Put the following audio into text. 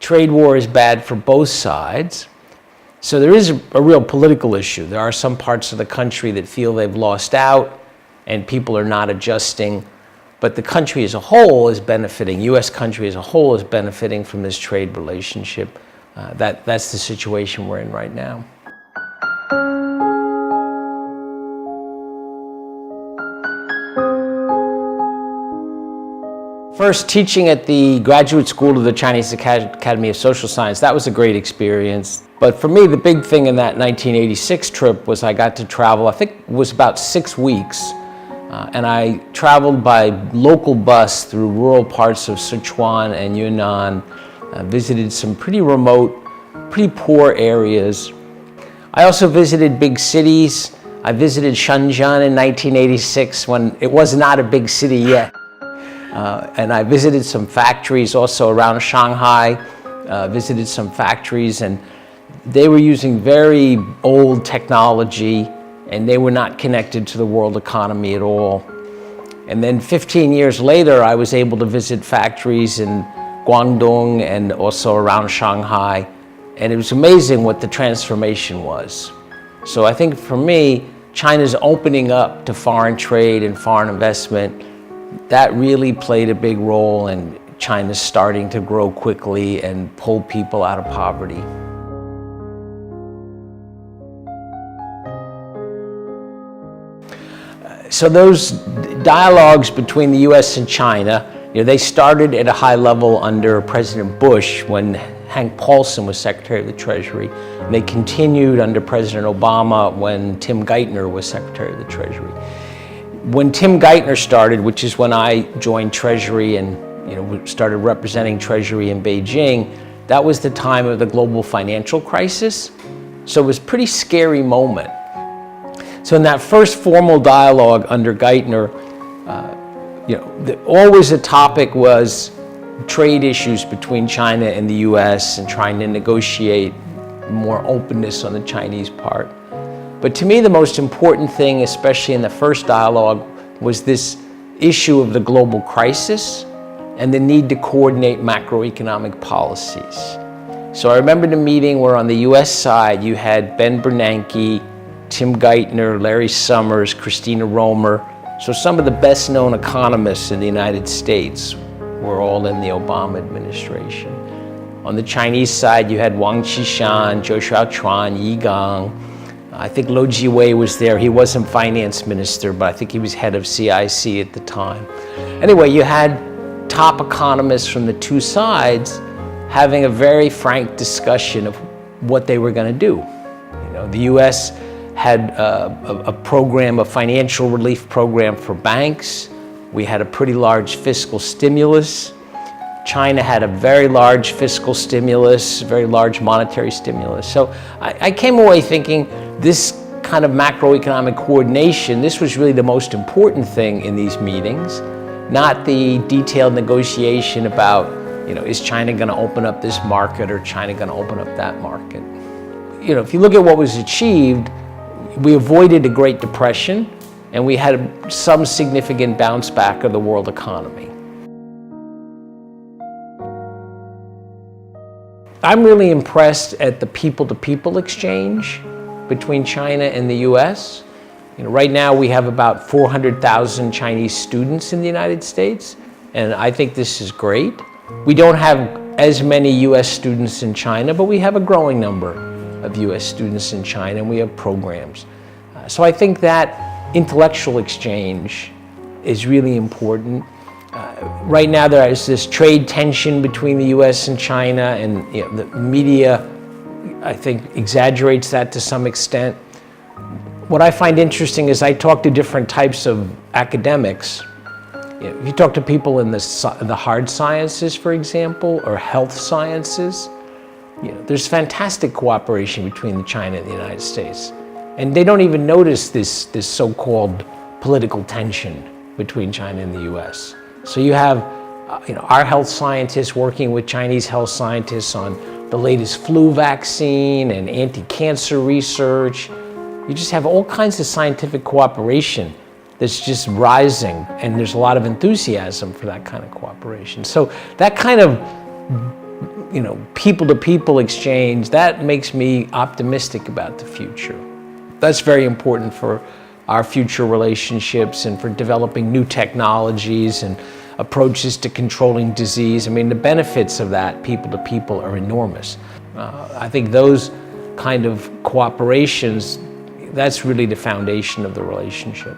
trade war is bad for both sides. So there is a real political issue. There are some parts of the country that feel they've lost out and people are not adjusting. But the country as a whole is benefiting, U.S. country as a whole is benefiting from this trade relationship. That's the situation we're in right now. First, teaching at the Graduate School of the Chinese Academy of Social Science, that was a great experience. But for me, the big thing in that 1986 trip was I got to travel, I think it was about 6 weeks, and I traveled by local bus through rural parts of Sichuan and Yunnan, visited some pretty remote, pretty poor areas. I also visited big cities. I visited Shenzhen in 1986 when it was not a big city yet. And I visited some factories also around Shanghai, visited some factories, and they were using very old technology and they were not connected to the world economy at all. And then 15 years later, I was able to visit factories in Guangdong and also around Shanghai, and it was amazing what the transformation was. So I think for me, China's opening up to foreign trade and foreign investment, that really played a big role in China's starting to grow quickly and pull people out of poverty. So those dialogues between the U.S. and China, they started at a high level under President Bush when Hank Paulson was Secretary of the Treasury. And they continued under President Obama when Tim Geithner was Secretary of the Treasury. When Tim Geithner started, which is when I joined Treasury and started representing Treasury in Beijing, that was the time of the global financial crisis. So it was a pretty scary moment. So in that first formal dialogue under Geithner, always a topic was trade issues between China and the U.S. and trying to negotiate more openness on the Chinese part. But to me, the most important thing, especially in the first dialogue, was this issue of the global crisis and the need to coordinate macroeconomic policies. So I remember the meeting where on the U.S. side, you had Ben Bernanke, Tim Geithner, Larry Summers, Christina Romer. So some of the best known economists in the United States were all in the Obama administration. On the Chinese side, you had Wang Qishan, Zhou Xiaochuan, Yi Gang. I think Lou Jiwei was there. He wasn't finance minister, but I think he was head of CIC at the time. Anyway, you had top economists from the two sides having a very frank discussion of what they were going to do. The U.S. had a program, a financial relief program for banks. We had a pretty large fiscal stimulus. China had a very large fiscal stimulus, very large monetary stimulus. So I came away thinking this kind of macroeconomic coordination, this was really the most important thing in these meetings, not the detailed negotiation about, is China going to open up this market or China going to open up that market? If you look at what was achieved, we avoided a Great Depression and we had some significant bounce back of the world economy. I'm really impressed at the people-to-people exchange between China and the U.S. Right now we have about 400,000 Chinese students in the United States, and I think this is great. We don't have as many U.S. students in China, but we have a growing number of U.S. students in China, and we have programs. So I think that intellectual exchange is really important. Right now there is this trade tension between the U.S. and China, and the media, I think, exaggerates that to some extent. What I find interesting is I talk to different types of academics. If you talk to people in the hard sciences, for example, or health sciences, there's fantastic cooperation between China and the United States. And they don't even notice this so-called political tension between China and the U.S. So you have our health scientists working with Chinese health scientists on the latest flu vaccine and anti-cancer research. You just have all kinds of scientific cooperation that's just rising, and there's a lot of enthusiasm for that kind of cooperation. So that kind of people-to-people exchange, that makes me optimistic about the future. That's very important for our future relationships and for developing new technologies and approaches to controlling disease. I mean, the benefits of that people-to-people are enormous. I think those kind of cooperations, that's really the foundation of the relationship.